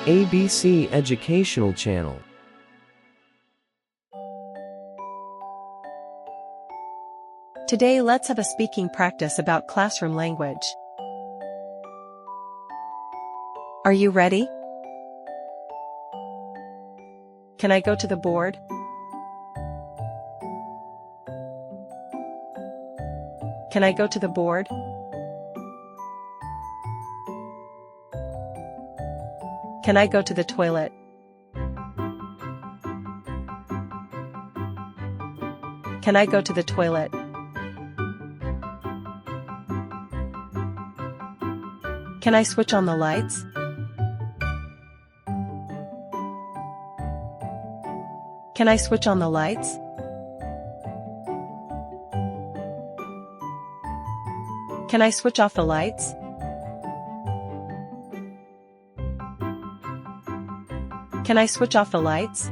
ABC Educational Channel. Today let's have a speaking practice about classroom language. Are you ready? Can I go to the board? Can I go to the board? Can I go to the toilet? Can I go to the toilet? Can I switch on the lights? Can I switch on the lights? Can I switch off the lights? Can I switch off the lights?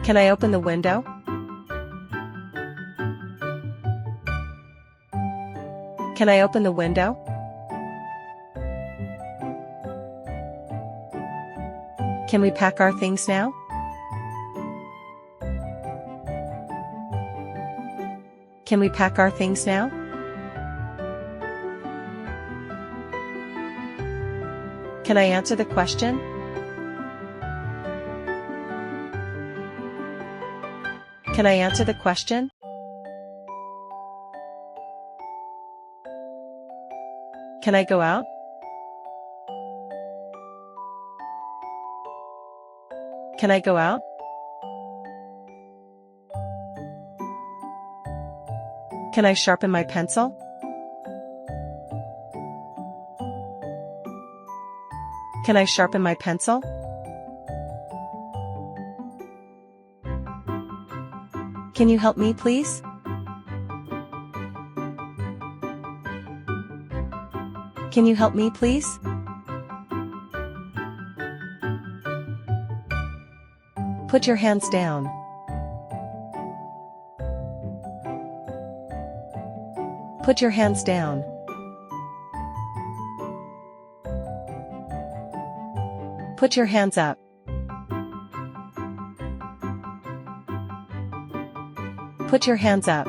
Can I open the window? Can I open the window? Can we pack our things now? Can we pack our things now? Can I answer the question? Can I answer the question? Can I go out? Can I go out? Can I sharpen my pencil? Can I sharpen my pencil? Can you help me, please? Can you help me, please? Put your hands down. Put your hands down. Put your hands up. Put your hands up.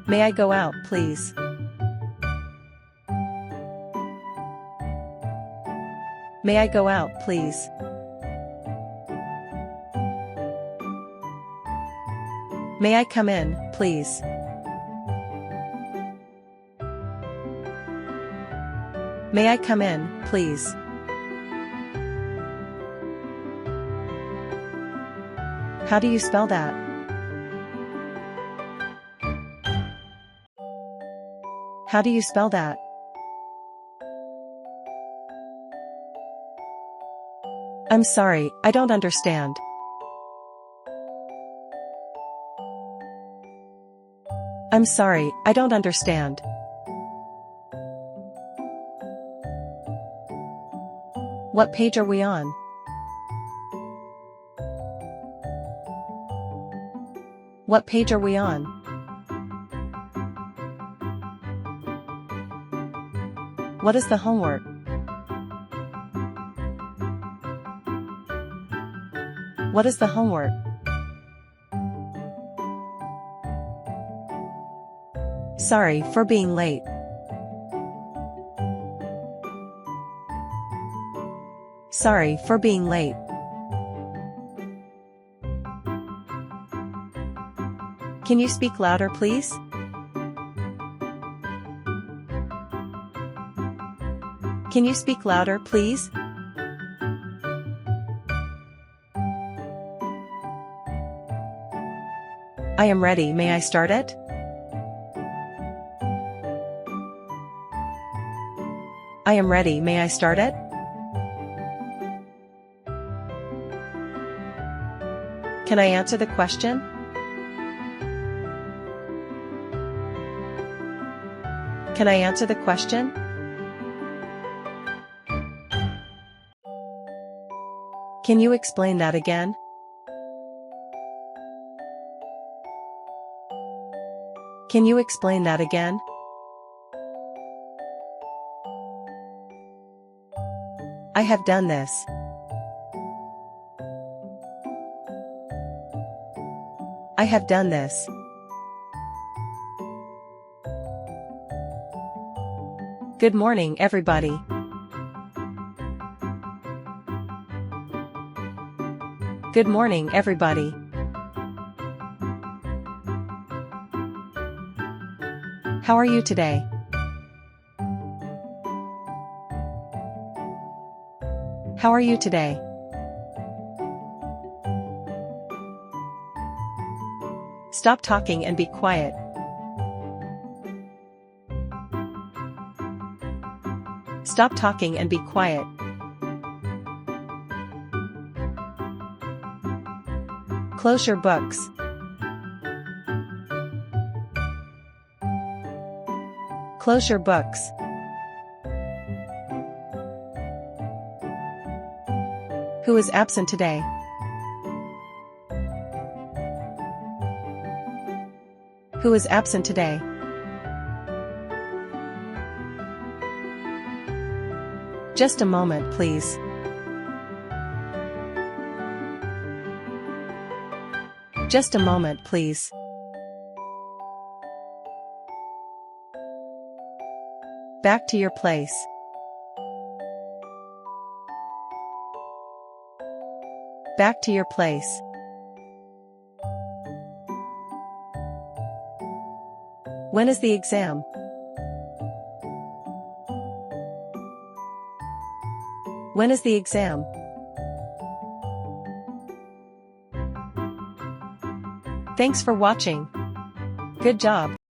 May I go out, please? May I go out, please? May I come in, please? May I come in, please? How do you spell that? How do you spell that? I'm sorry, I don't understand. I'm sorry, I don't understand. What page are we on? What page are we on? What is the homework? What is the homework? Sorry for being late. Sorry for being late. Can you speak louder, please? Can you speak louder, please? I am ready. May I start it? I am ready. May I start it? Can I answer the question? Can I answer the question? Can you explain that again? Can you explain that again? I have done this. I have done this. Good morning, everybody. Good morning, everybody. How are you today? How are you today? Stop talking and be quiet. Stop talking and be quiet. Close your books. Close your books. Who is absent today? Who is absent today? Just a moment, please. Just a moment, please. Back to your place. Back to your place. When is the exam? When is the exam? Thanks for watching. Good job.